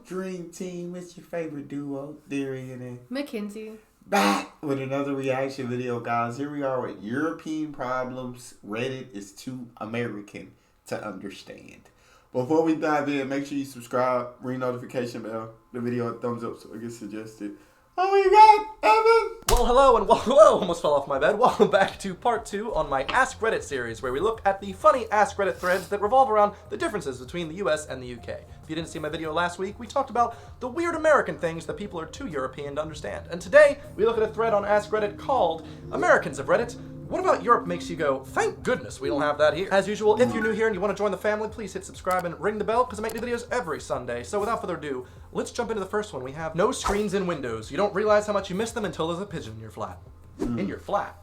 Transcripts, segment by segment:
Dream Team? It's your favorite duo, Darian and Mackenzie. Back with another reaction video, guys. Here we are with European problems. Reddit is too American to understand. Before we dive in, make sure you subscribe, ring notification bell, the video a thumbs up so it gets suggested. Oh, you got Evan? Well, hello and hello. Almost fell off my bed. Welcome back to part 2 on my Ask Reddit series, where we look at the funny Ask Reddit threads that revolve around the differences between the US and the UK. If you didn't see my video last week, we talked about the weird American things that people are too European to understand. And today, we look at a thread on Ask Reddit called Americans of Reddit. What about Europe makes you go, thank goodness we don't have that here? As usual, if you're new here and you want to join the family, please hit subscribe and ring the bell because I make new videos every Sunday. So without further ado, let's jump into the first one. We have no screens in windows. You don't realize how much you miss them until there's a pigeon in your flat. In your flat.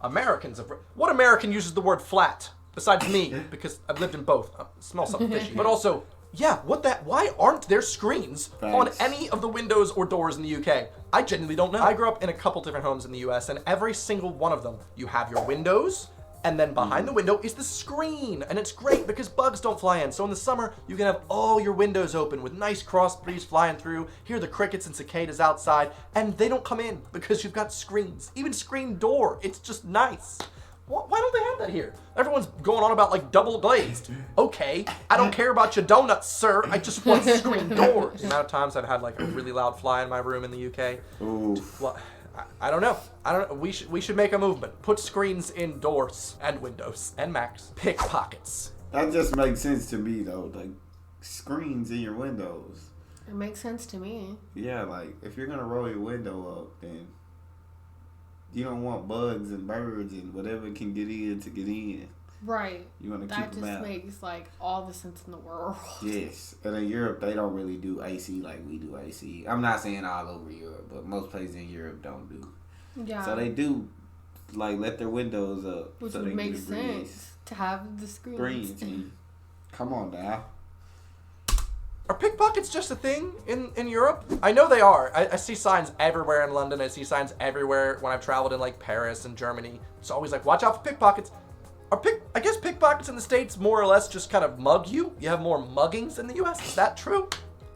Americans of... What American uses the word flat? Besides me, because I've lived in both. Smell something fishy. But also... yeah, why aren't there screens on any of the windows or doors in the UK? I genuinely don't know. I grew up in a couple different homes in the US, and every single one of them, you have your windows, and then behind the window is the screen. And it's great because bugs don't fly in. So in the summer, you can have all your windows open with nice cross breeze flying through, hear the crickets and cicadas outside, and they don't come in because you've got screens. Even screen door, it's just nice. Why don't they have that here? Everyone's going on about like double glazed. Okay, I don't care about your donuts, sir. I just want screen doors. The amount of times I've had like a really loud fly in my room in the UK. Ooh. Well, I don't know. We should make a movement. Put screens in doors and windows and Macs. Pickpockets. That just makes sense to me though. Like screens in your windows. It makes sense to me. Yeah, like if you're gonna roll your window up, then you don't want bugs and birds and whatever can get in to get in. Right. You want to keep them out. That just makes like all the sense in the world. Yes. And in Europe, they don't really do AC like we do AC. I'm not saying all over Europe, but most places in Europe don't do. Yeah. So they do like let their windows up. Which so would they make can sense to have the screens. Come on now. Are pickpockets just a thing in Europe? I know they are. I see signs everywhere in London. I see signs everywhere when I've traveled in like Paris and Germany. It's always like, watch out for pickpockets. I guess pickpockets in the States more or less just kind of mug you. You have more muggings in the US. Is that true?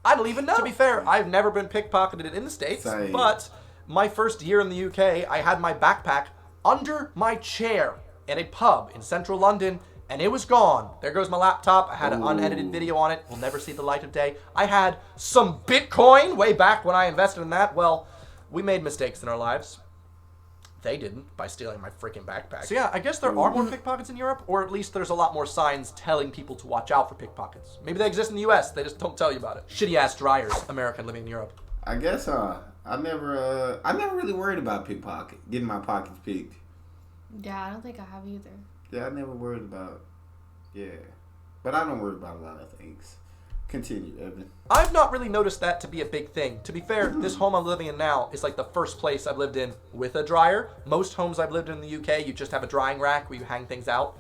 I don't even know. To be fair, I've never been pickpocketed in the States, but my first year in the UK, I had my backpack under my chair in a pub in central London, and it was gone. There goes my laptop. I had an unedited video on it. Will never see the light of day. I had some Bitcoin way back when I invested in that. Well, we made mistakes in our lives. They didn't by stealing my freaking backpack. So yeah, I guess there are more pickpockets in Europe, or at least there's a lot more signs telling people to watch out for pickpockets. Maybe they exist in the US. They just don't tell you about it. Shitty ass dryers, American living in Europe. I guess I never really worried about getting my pockets picked. Yeah, I don't think I have either. Yeah, I never worried about. Yeah, but I don't worry about a lot of things. Continue, Evan. I've not really noticed that to be a big thing. To be fair, this home I'm living in now is like the first place I've lived in with a dryer. Most homes I've lived in the UK, you just have a drying rack where you hang things out.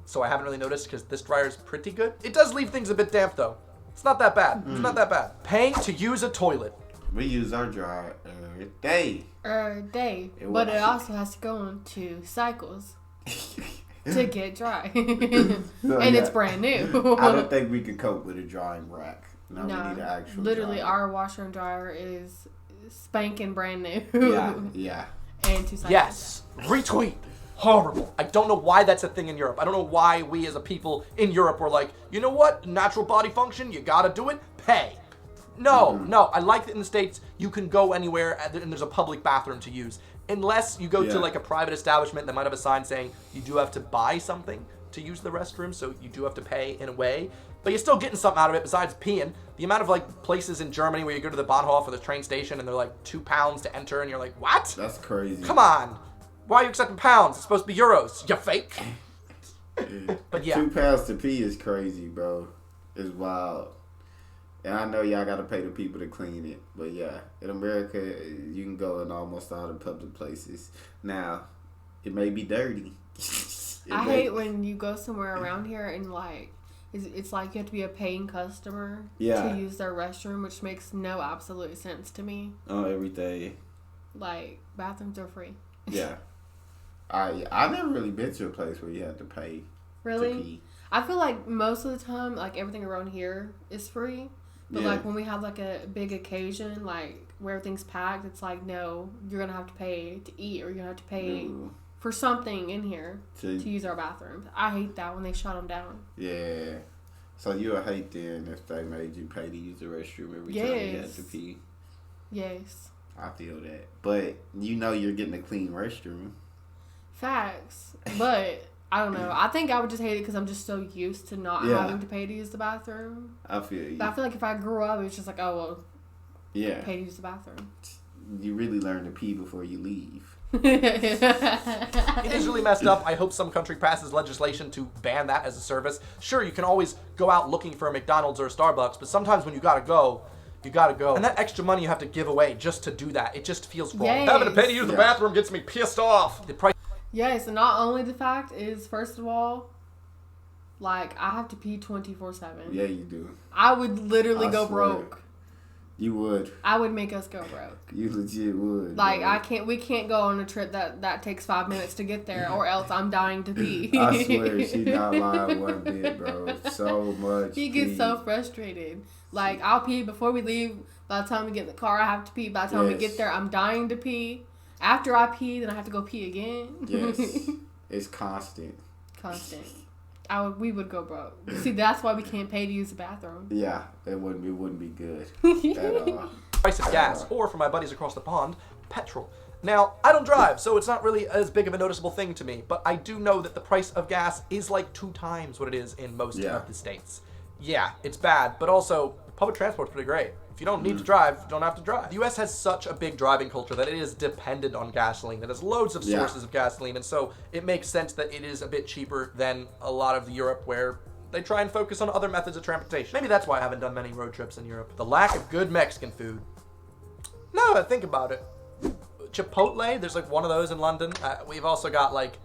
So I haven't really noticed because this dryer is pretty good. It does leave things a bit damp though. It's not that bad. It's not that bad. Paying to use a toilet. We use our dryer every day. But it also has to go into cycles. To get dry. And it's brand new. I don't think we could cope with a drying rack. No, we need an actual literally dryer. Our washer and dryer is spanking brand new. Yeah. And 2 cycles. Yes. Retweet. Horrible. I don't know why that's a thing in Europe. I don't know why we as a people in Europe were like, you know what? Natural body function, you gotta do it. Pay. No. I like that in the States, you can go anywhere and there's a public bathroom to use. Unless you go to like a private establishment that might have a sign saying you do have to buy something to use the restroom, so you do have to pay in a way. But you're still getting something out of it besides peeing. The amount of like places in Germany where you go to the Bahnhof or the train station and they're like £2 to enter and you're like, what? That's crazy. Come on. Why are you accepting pounds? It's supposed to be euros. You fake. But yeah. £2 to pee is crazy, bro. It's wild. And I know y'all gotta pay the people to clean it, but yeah, in America, you can go in almost all the public places. Now, it may be dirty. I hate when you go somewhere around here and like, it's like you have to be a paying customer to use their restroom, which makes no absolute sense to me. Oh, everything. Like, bathrooms are free. Yeah. I never really been to a place where you had to pay really? to pee. I feel like most of the time, like everything around here is free. But like when we have like a big occasion, like where everything's packed, it's like, no, you're gonna have to pay to eat, or you're gonna have to pay for something in here to use our bathrooms. I hate that when they shut them down. Yeah. So you would hate then if they made you pay to use the restroom every time you had to pee. Yes. I feel that. But you know you're getting a clean restroom. Facts. But I don't know. I think I would just hate it because I'm just so used to not having to pay to use the bathroom. I feel you. But I feel like if I grew up, it's just like, oh, well, yeah, pay to use the bathroom. You really learn to pee before you leave. It is really messed up. I hope some country passes legislation to ban that as a service. Sure, you can always go out looking for a McDonald's or a Starbucks, but sometimes when you gotta go, you gotta go. And that extra money you have to give away just to do that, it just feels wrong. Yes. Having to pay to use the bathroom gets me pissed off. The price. Yes, and not only the fact is, first of all, like, I have to pee 24/7. Yeah, you do. I would literally go broke. You would. I would make us go broke. You legit would. Like, we can't go on a trip that takes 5 minutes to get there, or else I'm dying to pee. I swear, she not lying one bit, bro. So much He gets so frustrated. Like, I'll pee before we leave. By the time we get in the car, I have to pee. By the time we get there, I'm dying to pee. After I pee, then I have to go pee again. Yes. It's constant. Constant. We would go broke. See, that's why we can't pay to use the bathroom. Yeah, it wouldn't be good at all. Price of gas, or for my buddies across the pond, petrol. Now, I don't drive, so it's not really as big of a noticeable thing to me, but I do know that the price of gas is like 2 times what it is in most of the states. Yeah, it's bad, but also, public transport's pretty great. If you don't need to drive, you don't have to drive. The U.S. has such a big driving culture that it is dependent on gasoline. It has loads of sources of gasoline, and so it makes sense that it is a bit cheaper than a lot of Europe, where they try and focus on other methods of transportation. Maybe that's why I haven't done many road trips in Europe. The lack of good Mexican food. Now that I think about it, Chipotle, there's like one of those in London. We've also got like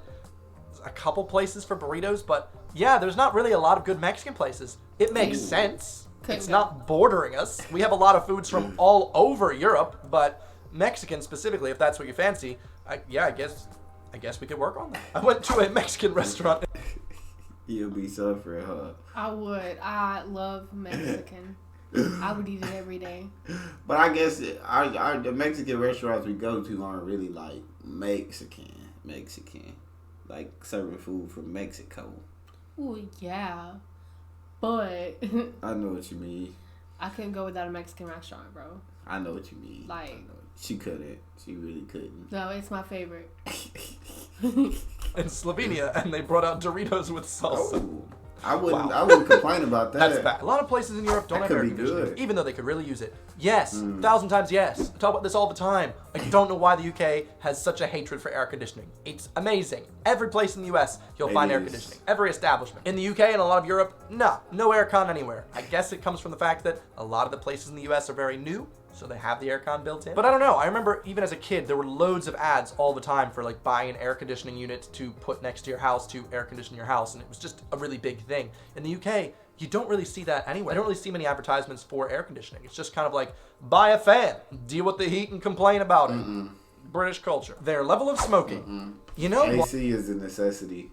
a couple places for burritos, but yeah, there's not really a lot of good Mexican places. It makes sense. It's not bordering us. We have a lot of foods from all over Europe, but Mexican specifically, if that's what you fancy, I guess we could work on that. I went to a Mexican restaurant. You'll be suffering, huh? I would. I love Mexican. I would eat it every day. But I guess the Mexican restaurants we go to aren't really like Mexican. Like serving food from Mexico. Ooh, yeah. But I know what you mean. I couldn't go without a Mexican restaurant, bro. I know what you mean. Like, she couldn't. She really couldn't. No, it's my favorite. In Slovenia, and they brought out Doritos with salsa. Oh, I wouldn't complain about that. That's bad. A lot of places in Europe don't have air conditioning, even though they could really use it. Yes, 1,000 times yes. I talk about this all the time. I don't know why the UK has such a hatred for air conditioning. It's amazing. Every place in the US, you'll find air conditioning. Every establishment. In the UK and a lot of Europe, no aircon anywhere. I guess it comes from the fact that a lot of the places in the US are very new, so they have the aircon built in. But I don't know. I remember even as a kid, there were loads of ads all the time for like buying an air conditioning unit to put next to your house to air condition your house, and it was just a really big thing. In the UK, you don't really see that anywhere. I don't really see many advertisements for air conditioning. It's just kind of like, buy a fan, deal with the heat and complain about it. British culture. Their level of smoking. You know, AC is a necessity.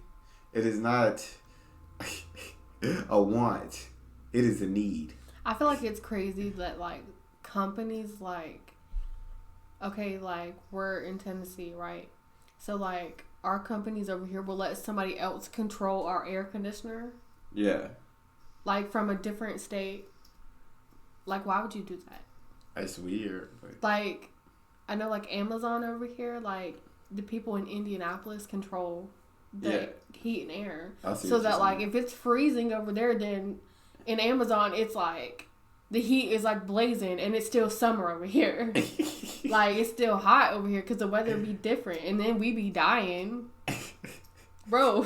It is not a want. It is a need. I feel like it's crazy that like companies like, okay, like we're in Tennessee, right? So like our companies over here will let somebody else control our air conditioner. Yeah. Like from a different state. Like, why would you do that? That's weird. But... Like, I know like Amazon over here, like the people in Indianapolis control the heat and air. So that like if it's freezing over there, then in Amazon it's like the heat is like blazing and it's still summer over here. Like it's still hot over here because the weather be different and then we be dying. Bro,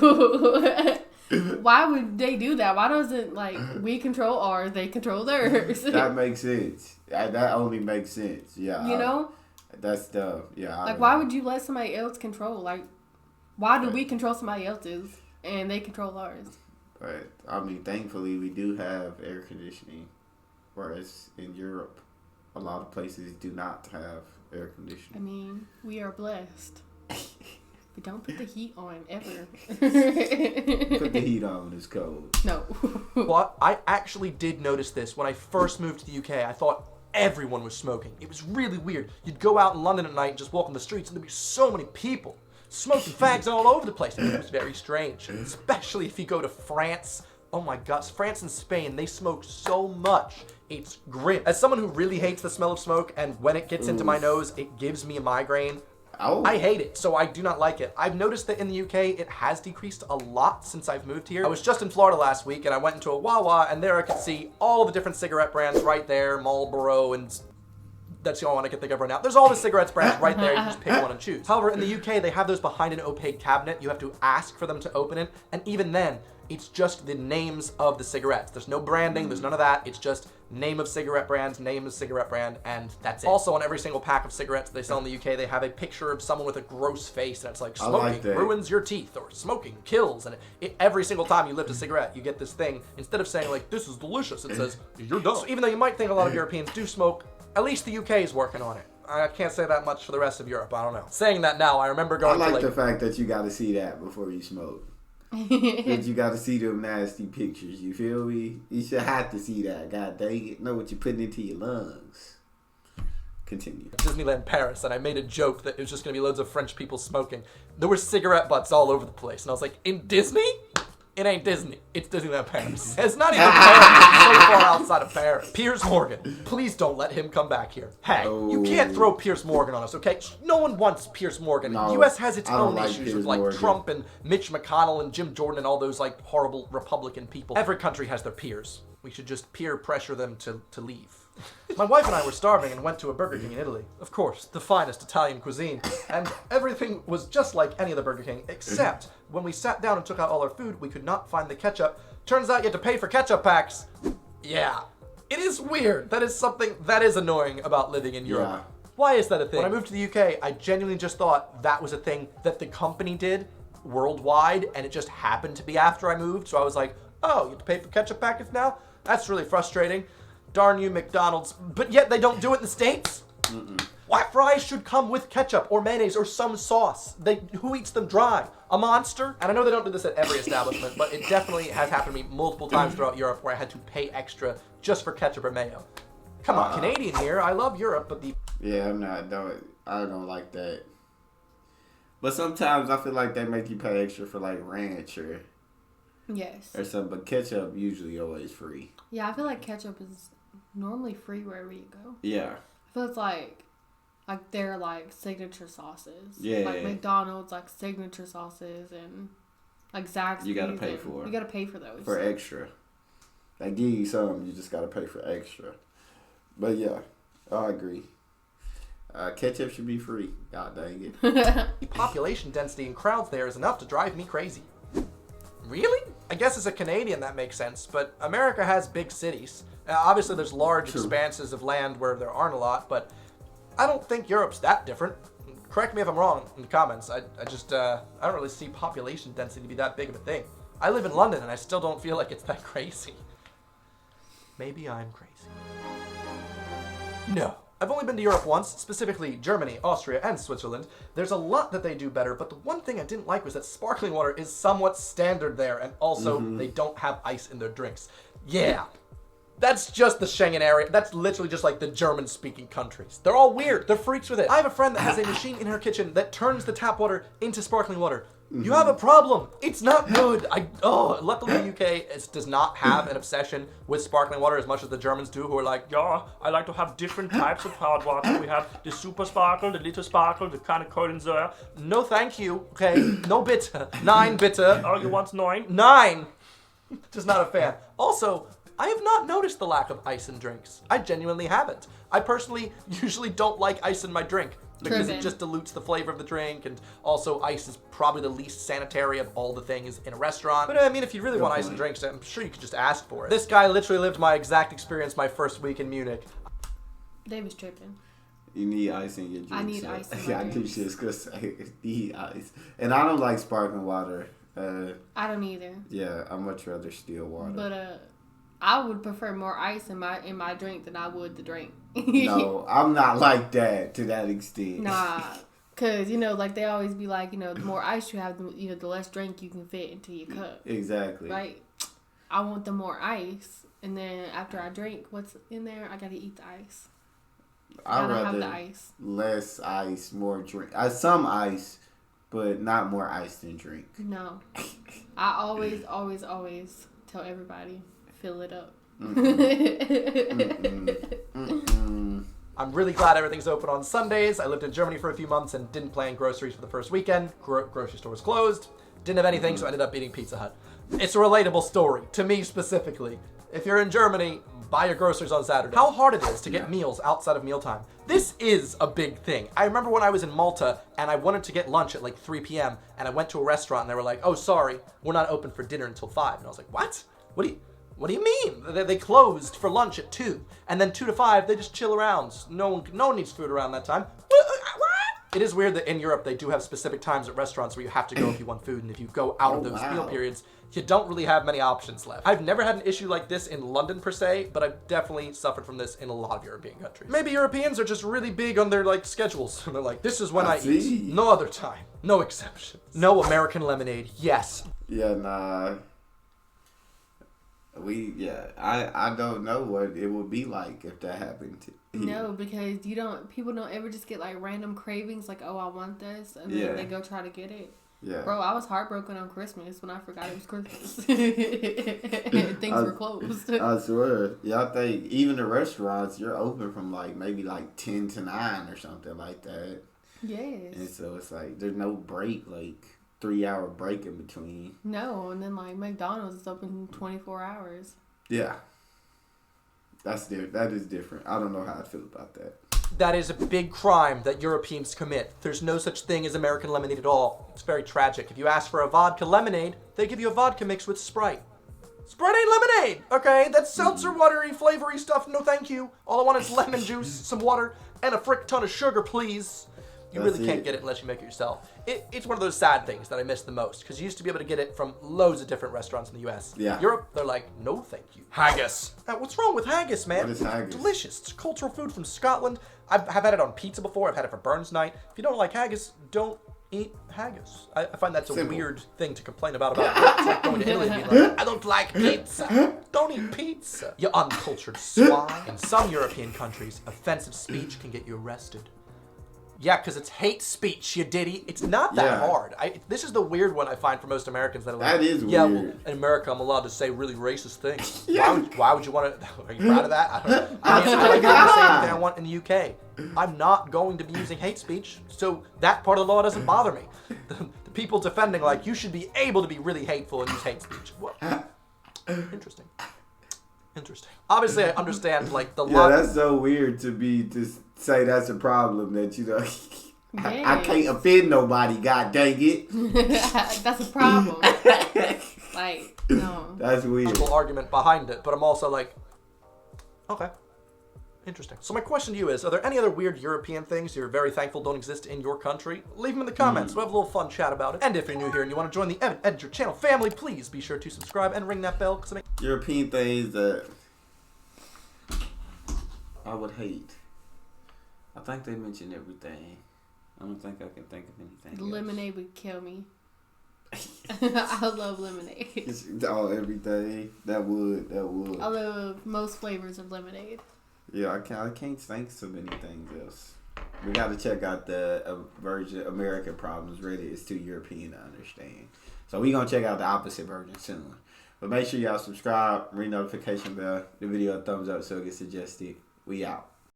why would they do that? Why doesn't like we control ours, they control theirs? That makes sense. That only makes sense. Yeah. You know? That's dumb. Yeah. Like why would you let somebody else control? Like why do we control somebody else's and they control ours? But I mean, thankfully we do have air conditioning. Whereas in Europe, a lot of places do not have air conditioning. I mean, we are blessed. But don't put the heat on, ever. Put the heat on when it's cold. No. But I actually did notice this when I first moved to the UK. I thought everyone was smoking. It was really weird. You'd go out in London at night and just walk on the streets and there'd be so many people smoking fags all over the place. It was very strange, especially if you go to France. Oh my gosh, France and Spain, they smoke so much. It's grim. As someone who really hates the smell of smoke, and when it gets into my nose, it gives me a migraine. Oh. I hate it, so I do not like it. I've noticed that in the UK, it has decreased a lot since I've moved here. I was just in Florida last week, and I went into a Wawa, and there I could see all the different cigarette brands right there, Marlboro, and that's the only one I can think of right now. There's all the cigarettes brands right there. You just pick one and choose. However, in the UK, they have those behind an opaque cabinet. You have to ask for them to open it, and even then, it's just the names of the cigarettes. There's no branding, there's none of that. It's just name of cigarette brands, name of cigarette brand, and that's it. Also, on every single pack of cigarettes they sell in the UK, they have a picture of someone with a gross face, and it's like, smoking ruins your teeth, or smoking kills, and every single time you lift a cigarette, you get this thing. Instead of saying, like, this is delicious, it says, you're dumb. So even though you might think a lot of Europeans do smoke, at least the UK is working on it. I can't say that much for the rest of Europe, I don't know. Saying that now, I remember going I like the fact that you got to see that before you smoke. That you got to see them nasty pictures, you feel me? You should have to see that. God dang it. Know what you're putting into your lungs. Continue. Disneyland Paris, and I made a joke that it was just going to be loads of French people smoking. There were cigarette butts all over the place, and I was like, in Disney? It ain't Disney. It's Disneyland Paris. It's not even Paris. It's so far outside of Paris. Piers Morgan. Please don't let him come back here. Hey, you can't throw Piers Morgan on us, okay? No one wants Piers Morgan. No, the U.S. has its own like issues Piers with, like, Morgan. Trump and Mitch McConnell and Jim Jordan and all those, like, horrible Republican people. Every country has their peers. We should just peer pressure them to leave. My wife and I were starving and went to a Burger King in Italy. Of course, the finest Italian cuisine. And everything was just like any other Burger King, except when we sat down and took out all our food, we could not find the ketchup. Turns out you had to pay for ketchup packs. Yeah. It is weird. That is something that is annoying about living in Europe. Yeah. Why is that a thing? When I moved to the UK, I genuinely just thought that was a thing that the company did worldwide, and it just happened to be after I moved. So I was like, oh, you have to pay for ketchup packets now? That's really frustrating. Darn you, McDonald's. But yet they don't do it in the States? Why fries should come with ketchup or mayonnaise or some sauce? Who eats them dry? A monster? And I know they don't do this at every establishment, but it definitely has happened to me multiple times throughout Europe where I had to pay extra just for ketchup or mayo. Come on, Canadian here. I love Europe, but Yeah, I don't like that. But sometimes I feel like they make you pay extra for like ranch or something. But ketchup usually always free. Yeah, I feel like ketchup is normally free wherever you go. Yeah. I feel it's like they're like signature sauces. Yeah. Like McDonald's, like signature sauces, and like Zaxby's. You gotta pay for. You gotta pay for those. For extra. They give you some, you just gotta pay for extra. But yeah, I agree. Ketchup should be free. God dang it. the population density and crowds there is enough to drive me crazy. Really? I guess as a Canadian that makes sense, but America has big cities. Obviously there's large expanses of land where there aren't a lot, but I don't think Europe's that different. Correct me if I'm wrong in the comments. I don't really see population density to be that big of a thing. I live in London and I still don't feel like it's that crazy. Maybe I'm crazy. No. I've only been to Europe once, specifically Germany, Austria, and Switzerland. There's a lot that they do better, but the one thing I didn't like was that sparkling water is somewhat standard there, and also they don't have ice in their drinks. Yeah. That's just the Schengen area. That's literally just like the German-speaking countries. They're all weird. They're freaks with it. I have a friend that has a machine in her kitchen that turns the tap water into sparkling water. You have a problem. It's not good. Luckily the UK does not have an obsession with sparkling water as much as the Germans do, who are like, yeah, I like to have different types of hard water. We have the super sparkle, the little sparkle, the kind of Kohlensäure. No, thank you. Okay, no bitter. 9 bitter. Oh, you want 9? 9. Just not a fan. Also, I have not noticed the lack of ice in drinks. I genuinely haven't. I personally usually don't like ice in my drink because it just dilutes the flavor of the drink, and also ice is probably the least sanitary of all the things in a restaurant. But I mean, if you really want ice in drinks, I'm sure you could just ask for it. This guy literally lived my exact experience my first week in Munich. Dave was tripping. You need ice in your drink. I need ice in my I do just gonna say need ice. And I don't like sparkling water. I don't either. Yeah, I much rather still water. But I would prefer more ice in my drink than I would the drink. No, I'm not like that to that extent. Nah. Because, you know, like they always be like, you know, the more ice you have, the less drink you can fit into your cup. Exactly. Right? I want the more ice. And then after I drink what's in there, I got to eat the ice. I'd rather have the ice. Less ice, more drink. Some ice, but not more ice than drink. No. I always tell everybody, fill it up. I'm really glad everything's open on Sundays. I lived in Germany for a few months and didn't plan groceries for the first weekend. Grocery store was closed. Didn't have anything, so I ended up eating Pizza Hut. It's a relatable story, to me specifically. If you're in Germany, buy your groceries on Saturday. How hard it is to get meals outside of mealtime. This is a big thing. I remember when I was in Malta and I wanted to get lunch at like 3 p.m. and I went to a restaurant and they were like, oh, sorry, we're not open for dinner until 5. And I was like, what? What do you mean? They closed for lunch at 2. And then 2 to 5, they just chill around. No one needs food around that time. What? It is weird that in Europe they do have specific times at restaurants where you have to go if you want food. And if you go out of those meal periods, you don't really have many options left. I've never had an issue like this in London per se, but I've definitely suffered from this in a lot of European countries. Maybe Europeans are just really big on their like schedules. And they're like, this is when I eat. No other time. No exceptions. No American lemonade. Yes. Yeah, nah. I don't know what it would be like if that happened to you. No, because people don't ever just get like random cravings like, oh, I want this, and then they go try to get it. Yeah. Bro, I was heartbroken on Christmas when I forgot it was Christmas. And things were closed. I swear. Yeah, I think even the restaurants, you're open from maybe 10 to 9 or something like that. Yes. And so it's like, there's no break, 3-hour break in between. No, and then McDonald's is open 24 hours. Yeah. That is different. I don't know how I feel about that. That is a big crime that Europeans commit. There's no such thing as American lemonade at all. It's very tragic. If you ask for a vodka lemonade, they give you a vodka mix with Sprite. Sprite ain't lemonade, okay? That's seltzer, watery, flavory stuff. No thank you. All I want is lemon juice, some water, and a frick ton of sugar, please. You really can't get it unless you make it yourself. It's one of those sad things that I miss the most, because you used to be able to get it from loads of different restaurants in the U.S. Yeah. Europe, they're like, no thank you. Haggis. What's wrong with haggis, man? What is haggis? Delicious. It's cultural food from Scotland. I've had it on pizza before. I've had it for Burns night. If you don't like haggis, don't eat haggis. I find that's a weird thing to complain about. It's like going to Italy and being like, I don't like pizza. Don't eat pizza. You uncultured swine. In some European countries, offensive speech can get you arrested. Yeah, because it's hate speech, you diddy. It's not that hard. This is the weird one I find for most Americans that are like, that is yeah, weird. Well, in America, I'm allowed to say really racist things. Why would you want to? Are you proud of that? I don't know. I like to say anything I want in the UK. I'm not going to be using hate speech, so that part of the law doesn't bother me. The people defending, you should be able to be really hateful and use hate speech. Well, interesting. Obviously, I understand, the law. Yeah, that's so weird to say that's a problem that, I can't offend nobody, god dang it. That's a problem. No. That's weird. Argument behind it, but I'm also like, okay. Interesting. So my question to you is, are there any other weird European things you're very thankful don't exist in your country? Leave them in the comments. We'll have a little fun chat about it. And if you're new here and you want to join the Edinger channel family, please be sure to subscribe and ring that bell. European things that I would hate. I think they mentioned everything. I don't think I can think of anything Lemonade would kill me. I love lemonade. Everything. That would. I love most flavors of lemonade. Yeah, I can't think of anything else. We got to check out the version American Problems. Reddit is too European to understand. So we going to check out the opposite version soon. But make sure y'all subscribe, ring notification bell, the video a thumbs up so it gets suggested. We out.